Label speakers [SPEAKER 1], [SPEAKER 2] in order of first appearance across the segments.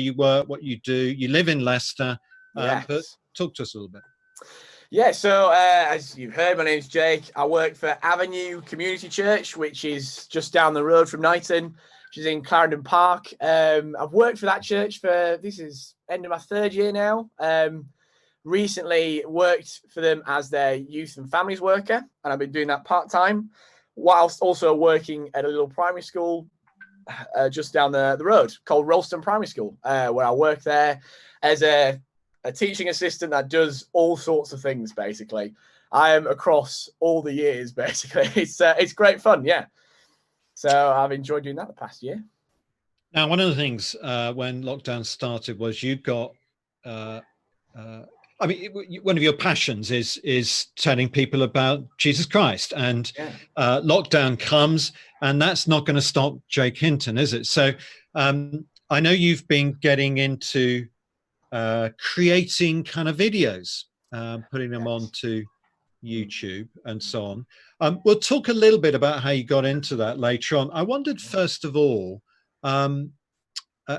[SPEAKER 1] you work, what you do. You live in Leicester,
[SPEAKER 2] Yes.
[SPEAKER 1] but talk to us a little bit.
[SPEAKER 2] Yeah, so as you've heard, my name's Jake. I work for Avenue Community Church, which is just down the road from Knighton, which is in Clarendon Park. I've worked for that church for, this is end of my 3rd year now. Recently worked for them as their youth and families worker, and I've been doing that part-time, whilst also working at a little primary school just down the road called Ralston Primary School, where I work there as a teaching assistant that does all sorts of things. Basically, I am across all the years. Basically, it's great fun. Yeah, so I've enjoyed doing that the past year.
[SPEAKER 1] Now, one of the things when lockdown started was you got. I mean, one of your passions is telling people about Jesus Christ, and lockdown comes, and that's not going to stop Jake Hinton, is it? So I know you've been getting into creating kind of videos, putting them onto YouTube and so on. We'll talk a little bit about how you got into that later on. I wondered, first of all,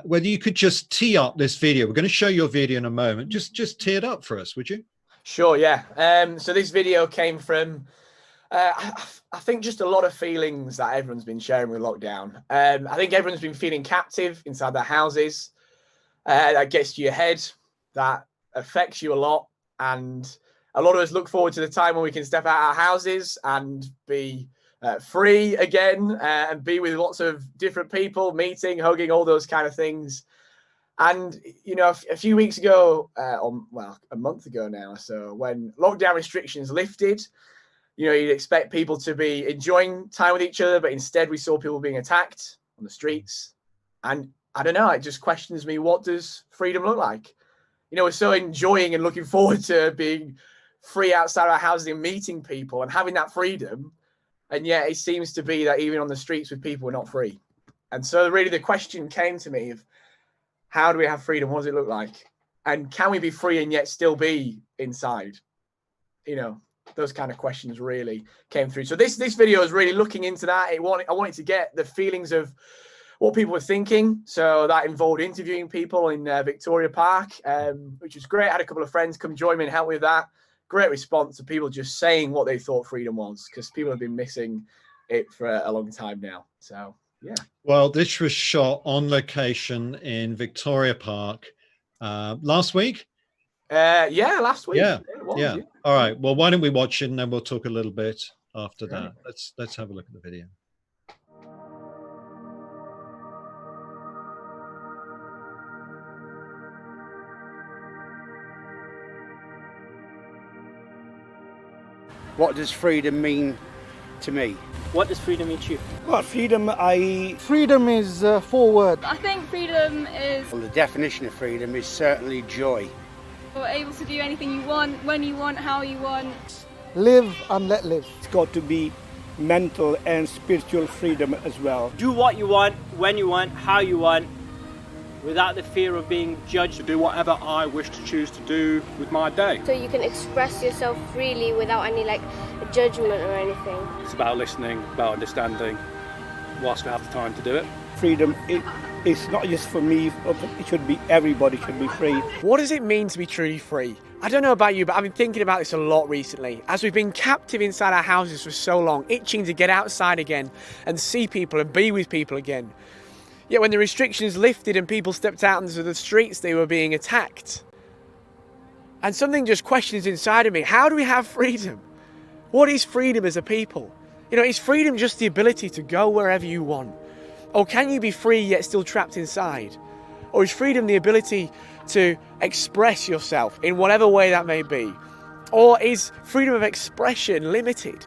[SPEAKER 1] whether you could just tee up this video. We're going to show your video in a moment. Just tee it up for us, would you?
[SPEAKER 2] Sure, yeah. So this video came from, I think, just a lot of feelings that everyone's been sharing with lockdown. I think everyone's been feeling captive inside their houses. That gets to your head. That affects you a lot. And a lot of us look forward to the time when we can step out our houses and be free again, and be with lots of different people, meeting, hugging, all those kind of things. And, you know, a few weeks ago, a month ago now, so when lockdown restrictions lifted, you know, you'd expect people to be enjoying time with each other, but instead we saw people being attacked on the streets. And I don't know, it just questions me, what does freedom look like? You know, we're so enjoying and looking forward to being free outside our houses and meeting people and having that freedom. And yet it seems to be that even on the streets with people, we're not free. And so really the question came to me of, how do we have freedom? What does it look like? And can we be free and yet still be inside? You know, those kind of questions really came through. So this video is really looking into that. I wanted to get the feelings of what people were thinking. So that involved interviewing people in Victoria Park, which was great. I had a couple of friends come join me and help with that. Great response to people just saying what they thought freedom was, because people have been missing it for a long time now. So, yeah.
[SPEAKER 1] Well, this was shot on location in Victoria Park last week.
[SPEAKER 2] Yeah, last week.
[SPEAKER 1] Yeah. All right. Well, why don't we watch it and then we'll talk a little bit after that. Let's have a look at the video.
[SPEAKER 3] What does freedom mean to me?
[SPEAKER 4] What does freedom mean to you?
[SPEAKER 3] Well, freedom
[SPEAKER 5] is 4 words.
[SPEAKER 6] I think freedom is...
[SPEAKER 3] Well, the definition of freedom is certainly joy.
[SPEAKER 6] You're able to do anything you want, when you want, how you want.
[SPEAKER 5] Live and let live.
[SPEAKER 7] It's got to be mental and spiritual freedom as well.
[SPEAKER 4] Do what you want, when you want, how you want, without the fear of being judged.
[SPEAKER 8] To do whatever I wish to choose to do with my day.
[SPEAKER 9] So you can express yourself freely without any judgment or anything.
[SPEAKER 8] It's about listening, about understanding, whilst we have the time to do it.
[SPEAKER 7] Freedom, it's not just for me, it should be everybody should be free.
[SPEAKER 2] What does it mean to be truly free? I don't know about you, but I've been thinking about this a lot recently. As we've been captive inside our houses for so long, itching to get outside again and see people and be with people again. Yet when the restrictions lifted and people stepped out into the streets, they were being attacked. And something just questions inside of me. How do we have freedom? What is freedom as a people? You know, is freedom just the ability to go wherever you want? Or can you be free yet still trapped inside? Or is freedom the ability to express yourself in whatever way that may be? Or is freedom of expression limited?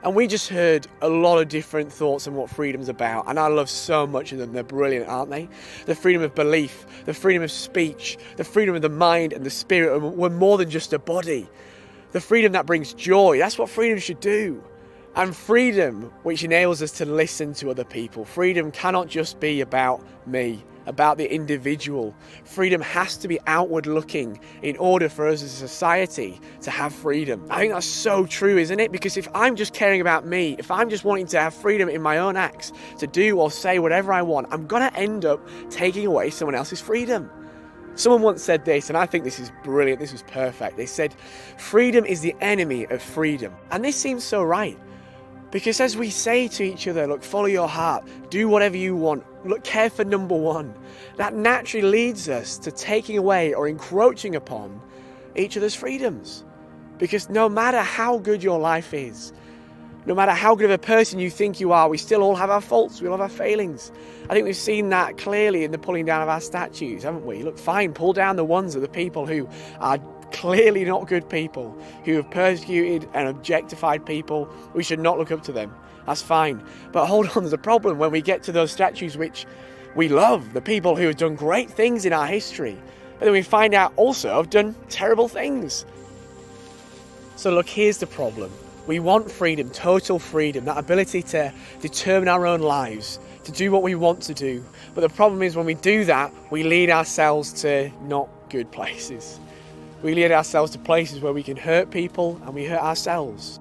[SPEAKER 2] And we just heard a lot of different thoughts on what freedom's about. And I love so much of them. They're brilliant, aren't they? The freedom of belief, the freedom of speech, the freedom of the mind and the spirit. We're more than just a body. The freedom that brings joy. That's what freedom should do. And freedom, which enables us to listen to other people. Freedom cannot just be about me. about the individual. Freedom has to be outward looking in order for us as a society to have freedom. I think that's so true, isn't it? Because if I'm just caring about me, if I'm just wanting to have freedom in my own acts, to do or say whatever I want, I'm going to end up taking away someone else's freedom. Someone once said this, and I think this is brilliant, this was perfect. They said, freedom is the enemy of freedom. And this seems so right. Because as we say to each other, look, follow your heart, do whatever you want, look, care for number one, that naturally leads us to taking away or encroaching upon each other's freedoms. Because no matter how good your life is, no matter how good of a person you think you are, we still all have our faults, we all have our failings. I think we've seen that clearly in the pulling down of our statues, haven't we? Look, fine, pull down the ones of the people who are clearly not good people, who have persecuted and objectified people. We should not look up to them. That's fine. But hold on, there's a problem when we get to those statues which we love, the people who have done great things in our history, but then we find out also have done terrible things. So look, here's the problem. We want freedom, total freedom, that ability to determine our own lives, to do what we want to do. But the problem is when we do that, we lead ourselves to not good places. We lead ourselves to places where we can hurt people and we hurt ourselves.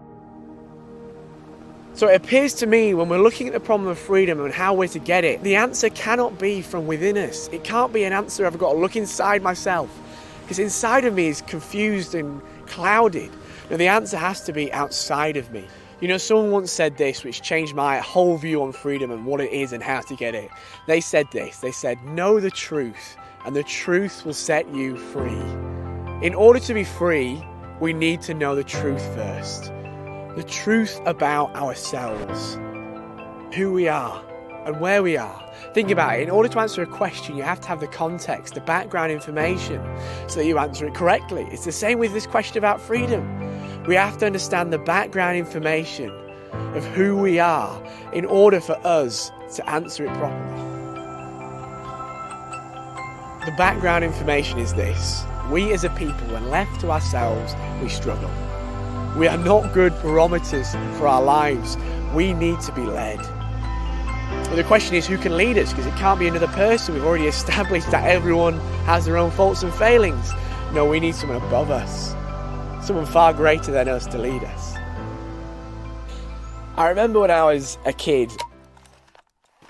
[SPEAKER 2] So it appears to me when we're looking at the problem of freedom and how we're to get it, the answer cannot be from within us. It can't be an answer I've got to look inside myself, because inside of me is confused and clouded. No, the answer has to be outside of me. You know, someone once said this, which changed my whole view on freedom and what it is and how to get it. They said this, they said, know the truth and the truth will set you free. In order to be free, we need to know the truth first. The truth about ourselves, who we are and where we are. Think about it, in order to answer a question, you have to have the context, the background information, so that you answer it correctly. It's the same with this question about freedom. We have to understand the background information of who we are in order for us to answer it properly. The background information is this. We as a people, when left to ourselves, we struggle. We are not good barometers for our lives. We need to be led. But the question is, who can lead us? Because it can't be another person. We've already established that everyone has their own faults and failings. No, we need someone above us. Someone far greater than us to lead us. I remember when I was a kid,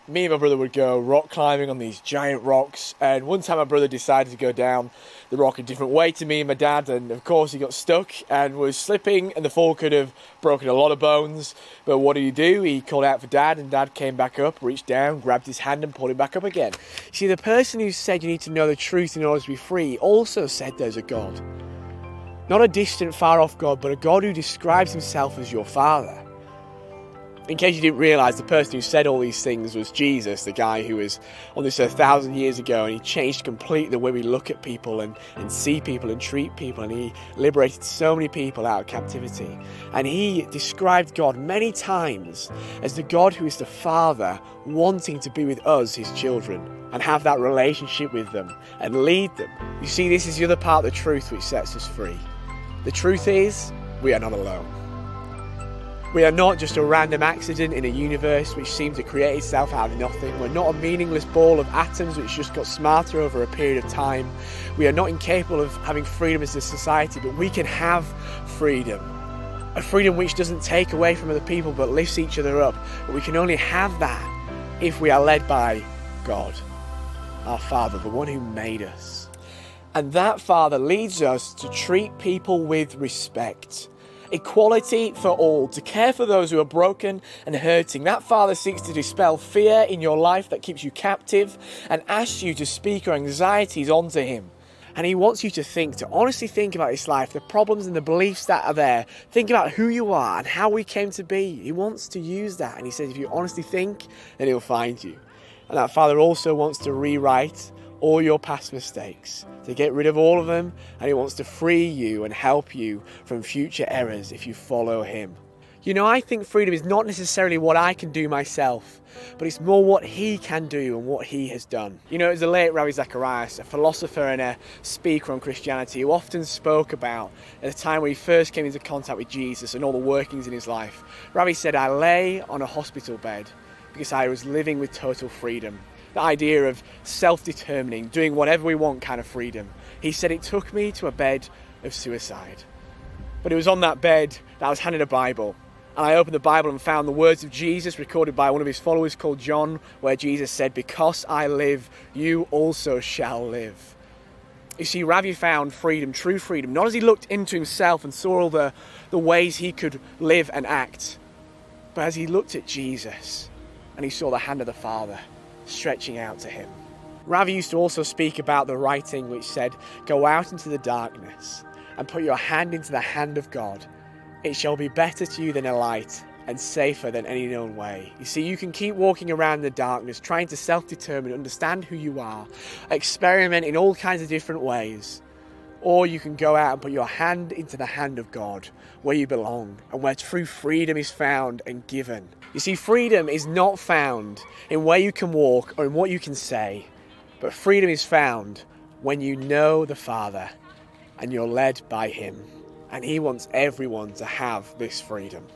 [SPEAKER 2] me and my brother would go rock climbing on these giant rocks, and one time my brother decided to go down the rock a different way to me and my dad, and of course he got stuck and was slipping, and the fall could have broken a lot of bones. But what did he do? He called out for Dad, and Dad came back up, reached down, grabbed his hand and pulled him back up again. See, the person who said you need to know the truth in order to be free also said there's a God. Not a distant, far-off God, but a God who describes himself as your Father. In case you didn't realise, the person who said all these things was Jesus, the guy who was on this earth 1,000 years ago, and he changed completely the way we look at people and see people and treat people, and he liberated so many people out of captivity. And he described God many times as the God who is the Father wanting to be with us, his children, and have that relationship with them and lead them. You see, this is the other part of the truth which sets us free. The truth is, we are not alone. We are not just a random accident in a universe which seemed to create itself out of nothing. We're not a meaningless ball of atoms which just got smarter over a period of time. We are not incapable of having freedom as a society, but we can have freedom. A freedom which doesn't take away from other people but lifts each other up. But we can only have that if we are led by God, our Father, the one who made us. And that Father leads us to treat people with respect. Equality for all, to care for those who are broken and hurting. That Father seeks to dispel fear in your life that keeps you captive and asks you to speak your anxieties onto him. And he wants you to think, to honestly think about this life, the problems and the beliefs that are there. Think about who you are and how we came to be. He wants to use that. And he says, if you honestly think, then he'll find you. And that Father also wants to rewrite all your past mistakes, to get rid of all of them, and he wants to free you and help you from future errors if you follow him. You know, I think freedom is not necessarily what I can do myself, but it's more what he can do and what he has done. You know, it was the late Ravi Zacharias, a philosopher and a speaker on Christianity, who often spoke about at the time when he first came into contact with Jesus and all the workings in his life. Ravi said, I lay on a hospital bed because I was living with total freedom. the idea of self-determining, doing whatever we want kind of freedom. He said, it took me to a bed of suicide. But it was on that bed that I was handed a Bible. And I opened the Bible and found the words of Jesus recorded by one of his followers called John, where Jesus said, because I live, you also shall live. You see, Ravi found freedom, true freedom, not as he looked into himself and saw all the ways he could live and act, but as he looked at Jesus and he saw the hand of the Father stretching out to him. Ravi used to also speak about the writing which said, go out into the darkness and put your hand into the hand of God. It shall be better to you than a light and safer than any known way. You see, you can keep walking around in the darkness, trying to self-determine, understand who you are, experiment in all kinds of different ways. Or you can go out and put your hand into the hand of God, where you belong, and where true freedom is found and given. You see, freedom is not found in where you can walk or in what you can say, but freedom is found when you know the Father and you're led by him. And he wants everyone to have this freedom.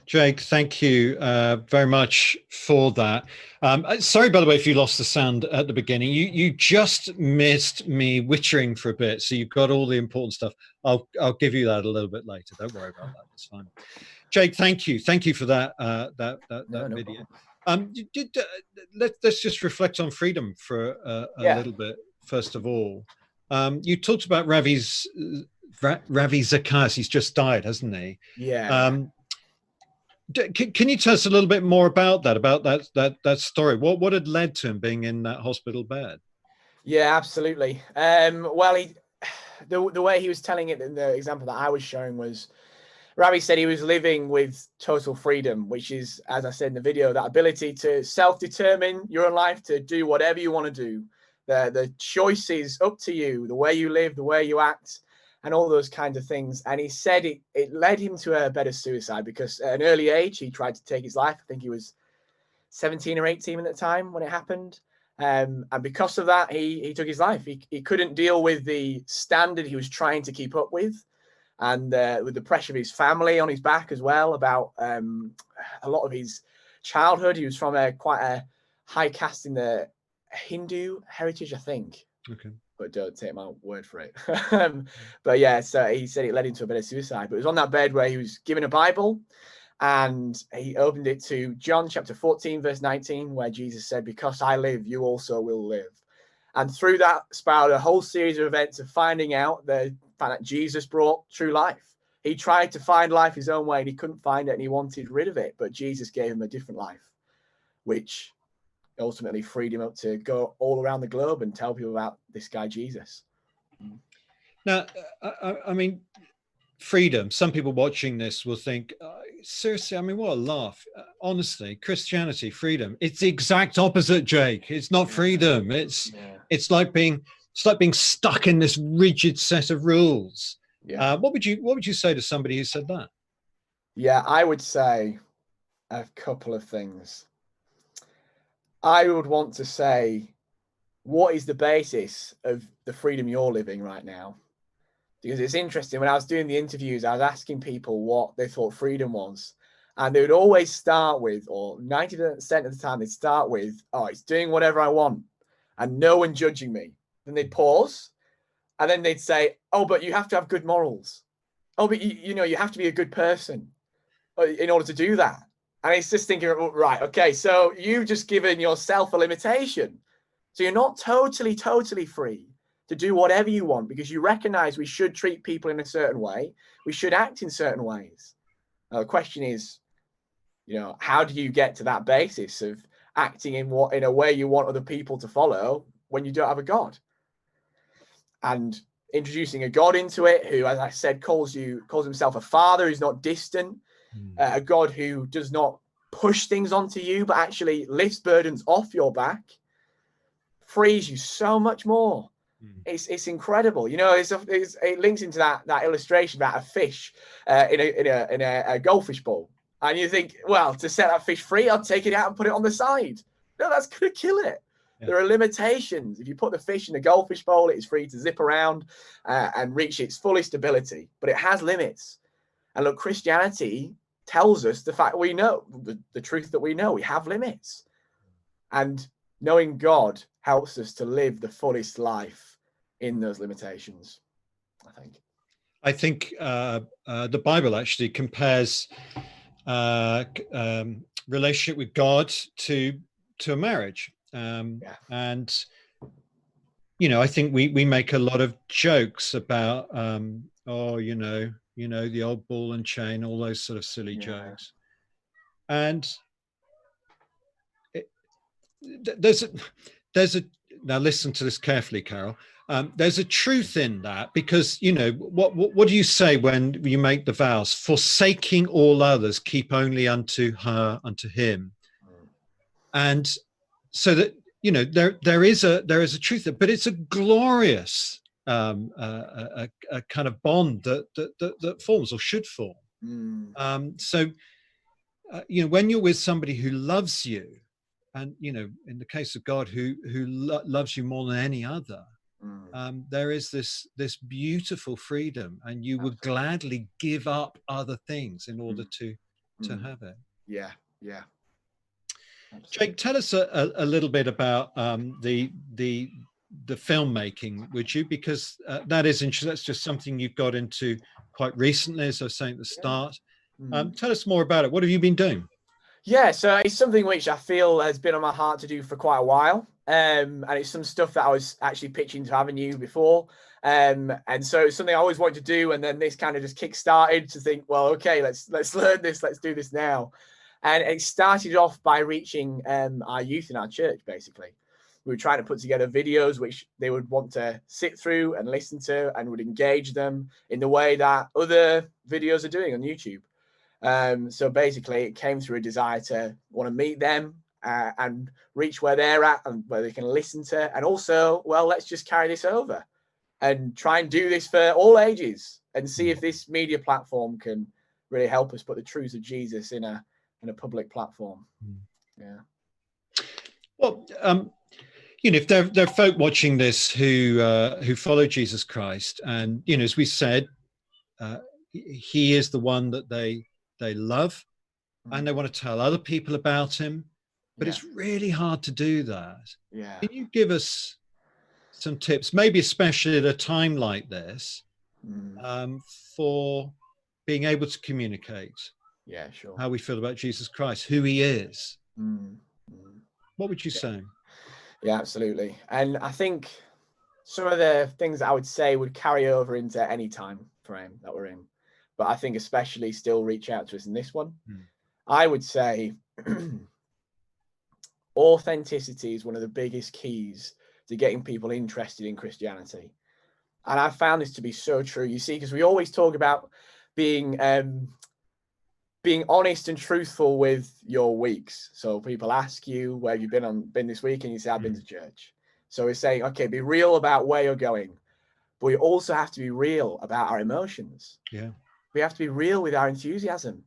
[SPEAKER 1] Jake, thank you very much for that. Sorry, by the way, if you lost the sound at the beginning. You just missed me wittering for a bit, so you've got all the important stuff. I'll give you that a little bit later. Don't worry about that. It's fine. Jake, thank you for that video. Let's just reflect on freedom for a little bit. First of all, you talked about Ravi Zacharias. He's just died, hasn't he?
[SPEAKER 2] Yeah.
[SPEAKER 1] Can you tell us a little bit more about that story? What had led to him being in that hospital bed?
[SPEAKER 2] Yeah, absolutely. Well, the way he was telling it in the example that I was showing was, Ravi said he was living with total freedom, which is, as I said in the video, that ability to self-determine your own life, to do whatever you want to do. The choice is up to you, the way you live, the way you act, and all those kinds of things. And he said it led him to a bed of suicide because at an early age, he tried to take his life. I think he was 17 or 18 at the time when it happened. And because of that, he took his life. He couldn't deal with the standard he was trying to keep up with, and with the pressure of his family on his back as well, about a lot of his childhood. He was from quite a high caste in the Hindu heritage, I think.
[SPEAKER 1] Okay.
[SPEAKER 2] But don't take my word for it. But yeah, so he said it led him to a bed of suicide. But it was on that bed where he was given a Bible, and he opened it to John chapter 14, verse 19, where Jesus said, because I live, you also will live. And through that sprouted a whole series of events of finding out that Jesus brought true life. He tried to find life his own way and he couldn't find it, and he wanted rid of it. But Jesus gave him a different life, which ultimately freed him up to go all around the globe and tell people about this guy Jesus.
[SPEAKER 1] Now, I mean, freedom. Some people watching this will think, seriously, I mean, what a laugh. Honestly, Christianity, freedom. It's the exact opposite, Jake. It's not freedom. It's like being stuck in this rigid set of rules. Yeah. What would you say to somebody who said that?
[SPEAKER 2] Yeah, I would say a couple of things. I would want to say, what is the basis of the freedom you're living right now? Because it's interesting, when I was doing the interviews, I was asking people what they thought freedom was. And they would always start with, or 90% of the time, they'd start with, oh, it's doing whatever I want and no one judging me. Then they'd pause, and then they'd say, oh, but you have to have good morals. Oh, but you have to be a good person in order to do that. And it's just thinking, right, okay, so you've just given yourself a limitation. So you're not totally free to do whatever you want, because you recognize we should treat people in a certain way. We should act in certain ways. Now, the question is, how do you get to that basis of acting in a way you want other people to follow when you don't have a God? And introducing a God into it, who, as I said, calls himself a father who's not distant, a God who does not push things onto you, but actually lifts burdens off your back, frees you so much more. It's incredible. It links into that illustration about a fish in a goldfish bowl, and you think, well, to set that fish free, I'll take it out and put it on the side. No, that's gonna kill it.
[SPEAKER 1] Yeah.
[SPEAKER 2] There are limitations. If you put the fish in a goldfish bowl, it is free to zip around and reach its fullest ability, but it has limits. And look, Christianity tells us the fact we know, the truth that we know, we have limits. And knowing God helps us to live the fullest life in those limitations, I think.
[SPEAKER 1] I think the Bible actually compares relationship with God to a marriage. And, you know, I think we make a lot of jokes about, oh, you know, the old ball and chain, all those sort of silly jokes. And there's a now listen to this carefully, Carol. There's a truth in that, because, you know, what do you say when you make the vows? Forsaking all others, keep only unto her, unto him. And so that, you know, there is a truth there, but it's a glorious a kind of bond that forms or should form. So you know, when you're with somebody who loves you, and, you know, in the case of God, who loves you more than any other, there is this beautiful freedom, and you would gladly give up other things in order to have it.
[SPEAKER 2] Yeah.
[SPEAKER 1] Jake, tell us a little bit about the filmmaking, would you? Because that is interesting. That's just something you've got into quite recently, as I was saying at the start. Tell us more about it. What have you been doing?
[SPEAKER 2] Yeah, so it's something which I feel has been on my heart to do for quite a while. And it's some stuff that I was actually pitching to Avenue before. And so it's something I always wanted to do. And then this kind of just kick-started to think, well, okay, let's learn this. Let's do this now. And it started off by reaching our youth in our church, basically. We were trying to put together videos which they would want to sit through and listen to, and would engage them in the way that other videos are doing on YouTube. So basically it came through a desire to want to meet them and reach where they're at and where they can listen to, and also, well, let's just carry this over and try and do this for all ages and see if this media platform can really help us put the truths of Jesus in a public platform. Yeah.
[SPEAKER 1] Well, you know, if there are folk watching this who follow Jesus Christ, and, you know, as we said, he is the one that they love, and they want to tell other people about him, but it's really hard to do that. Can you give us some tips, maybe especially at a time like this, for being able to communicate how we feel about Jesus Christ, who he is? What would you say?
[SPEAKER 2] Yeah, absolutely. And I think some of the things that I would say would carry over into any time frame that we're in, but I think especially still reach out to us in this one. I would say authenticity is one of the biggest keys to getting people interested in Christianity. And I've found this to be so true. You see, because we always talk about being honest and truthful with your weeks. So people ask you, where have you been this week? And you say, I've been to church. So we're saying, okay, be real about where you're going. But we also have to be real about our emotions.
[SPEAKER 1] Yeah.
[SPEAKER 2] We have to be real with our enthusiasm.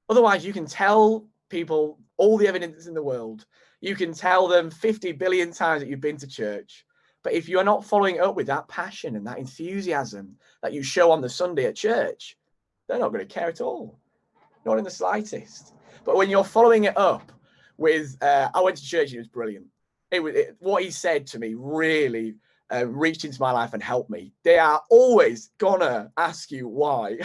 [SPEAKER 2] Otherwise, you can tell people all the evidence in the world. You can tell them 50 billion times that you've been to church. But if you're not following up with that passion and that enthusiasm that you show on the Sunday at church, they're not going to care at all. Not in the slightest. But when you're following it up with, I went to church and it was brilliant. What he said to me really reached into my life and helped me. They are always gonna ask you why.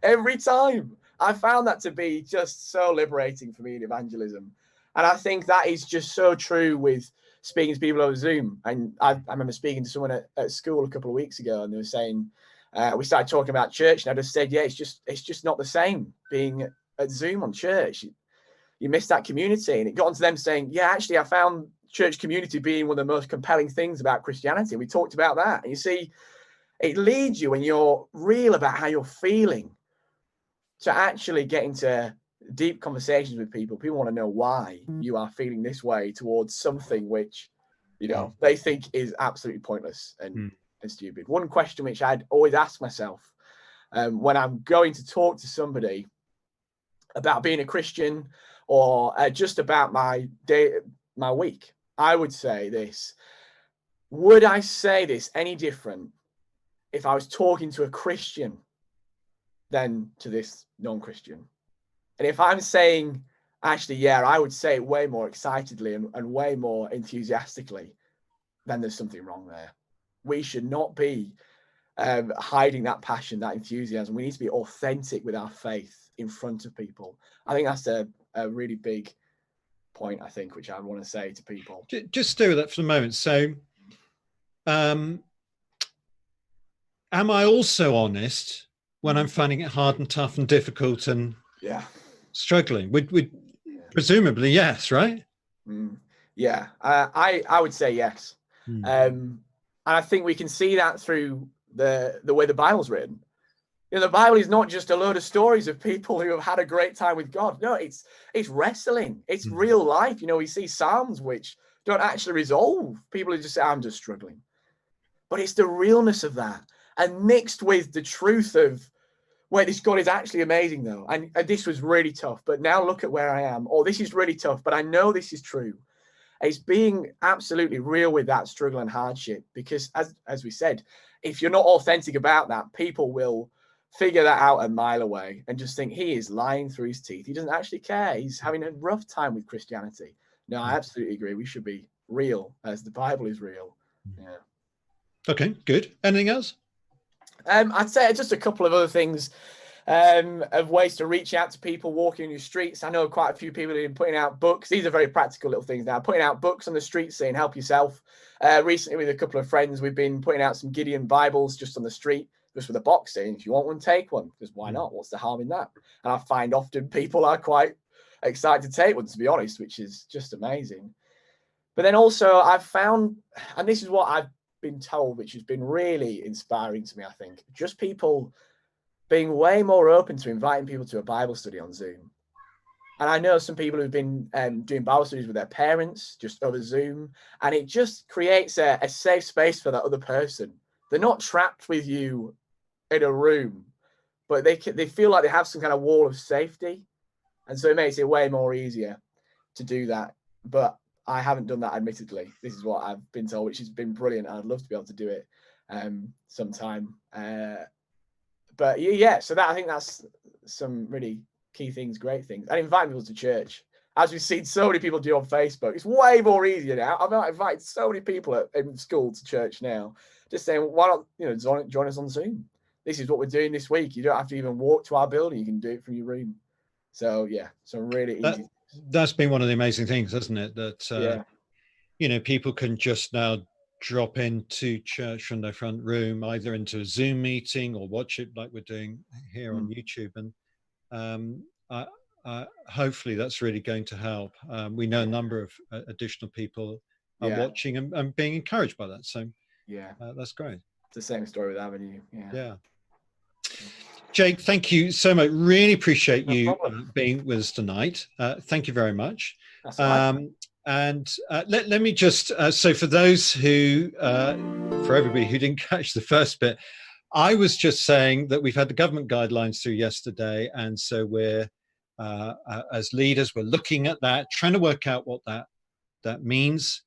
[SPEAKER 2] Every time. I found that to be just so liberating for me in evangelism. And I think that is just so true with speaking to people over Zoom. And I remember speaking to someone at school a couple of weeks ago, and they were saying, we started talking about church, and I just said, yeah, it's just not the same being at Zoom on church. You miss that community. And it got onto them saying, yeah, actually, I found church community being one of the most compelling things about Christianity. We talked about that. And you see, it leads you when you're real about how you're feeling to actually get into deep conversations with people. People want to know why you are feeling this way towards something which, you know, they think is absolutely pointless and stupid. One question which I'd always ask myself when I'm going to talk to somebody about being a Christian or just about my day, my week, I would say this. Would I say this any different if I was talking to a Christian than to this non-Christian? And if I'm saying, actually, yeah, I would say it way more excitedly and way more enthusiastically, then there's something wrong there. We should not be hiding that passion, that enthusiasm. We need to be authentic with our faith in front of people. I think that's a really big point, I think, which I want to say to people.
[SPEAKER 1] Just stay with that for a moment. So, am I also honest when I'm finding it hard and tough and difficult and struggling? Would presumably yes, right?
[SPEAKER 2] Yeah, I would say yes. And I think we can see that through the way the Bible's written. You know, the Bible is not just a load of stories of people who have had a great time with God. No, it's wrestling. It's real life. You know, we see Psalms which don't actually resolve. People who just say, I'm just struggling. But it's the realness of that, and mixed with the truth of, wait, this God is actually amazing though. And this was really tough, but now look at where I am. Or this is really tough, but I know this is true. It's being absolutely real with that struggle and hardship, because as we said, if you're not authentic about that, people will figure that out a mile away and just think he is lying through his teeth. He doesn't actually care. He's having a rough time with Christianity. No, I absolutely agree. We should be real as the Bible is real. Yeah.
[SPEAKER 1] Okay, good. Anything else?
[SPEAKER 2] I'd say just a couple of other things of ways to reach out to people walking in your streets. I know quite a few people have been putting out books. These are very practical little things now. Putting out books on the streets saying help yourself. Recently with a couple of friends, we've been putting out some Gideon Bibles just on the street, just with a box saying, if you want one, take one. Because why not? What's the harm in that? And I find often people are quite excited to take one, to be honest, which is just amazing. But then also I've found, and this is what I've been told, which has been really inspiring to me, I think, just people being way more open to inviting people to a Bible study on Zoom. And I know some people who've been doing Bible studies with their parents just over Zoom, and it just creates a safe space for that other person. They're not trapped with you in a room, but they feel like they have some kind of wall of safety, and so it makes it way more easier to do that. But I haven't done that, admittedly. This is what I've been told, which has been brilliant. I'd love to be able to do it sometime. But yeah, so that, I think that's some really key things, great things. And invite people to church, as we've seen so many people do on Facebook. It's way more easier now. I've invited so many people in school to church now, just saying, why not, you know, join us on Zoom? This is what we're doing this week. You don't have to even walk to our building. You can do it from your room. So yeah, so really easy.
[SPEAKER 1] That's been one of the amazing things, hasn't it? That you know, people can just now drop into church from their front room, either into a Zoom meeting or watch it like we're doing here on YouTube. And hopefully that's really going to help. We know a number of additional people are watching and being encouraged by that. So that's great.
[SPEAKER 2] It's the same story with Avenue.
[SPEAKER 1] Yeah. Jake, thank you so much. Really appreciate you being with us tonight. Thank you very much.
[SPEAKER 2] That's right.
[SPEAKER 1] And let me just, so for those who, for everybody who didn't catch the first bit, I was just saying that we've had the government guidelines through yesterday. And so we're, as leaders, we're looking at that, trying to work out what that means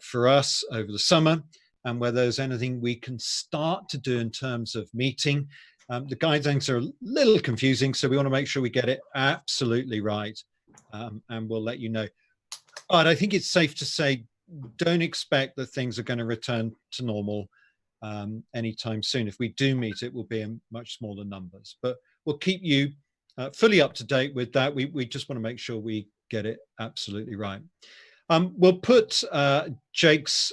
[SPEAKER 1] for us over the summer, and whether there's anything we can start to do in terms of meeting. The guidelines are a little confusing, so we want to make sure we get it absolutely right, and we'll let you know. But I think it's safe to say, don't expect that things are going to return to normal anytime soon. If we do meet, it will be in much smaller numbers. But we'll keep you fully up to date with that. We just want to make sure we get it absolutely right. We'll put Jake's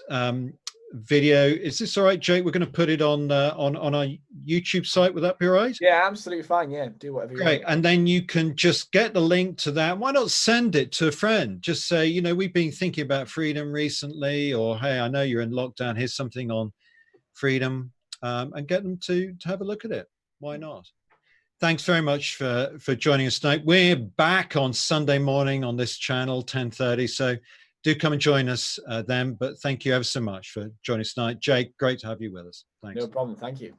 [SPEAKER 1] video. Is this all right, Jake? We're going to put it on our YouTube site. Would that be all right?
[SPEAKER 2] Yeah, absolutely fine. Yeah, do whatever you want.
[SPEAKER 1] And then you can just get the link to that. Why not send it to a friend? Just say, you know, we've been thinking about freedom recently, or hey, I know you're in lockdown. Here's something on freedom, and get them to have a look at it. Why not? Thanks very much for joining us tonight. We're back on Sunday morning on this channel, 10:30. So do come and join us then. But thank you ever so much for joining us tonight. Jake, great to have you with us. Thanks.
[SPEAKER 2] No problem. Thank you.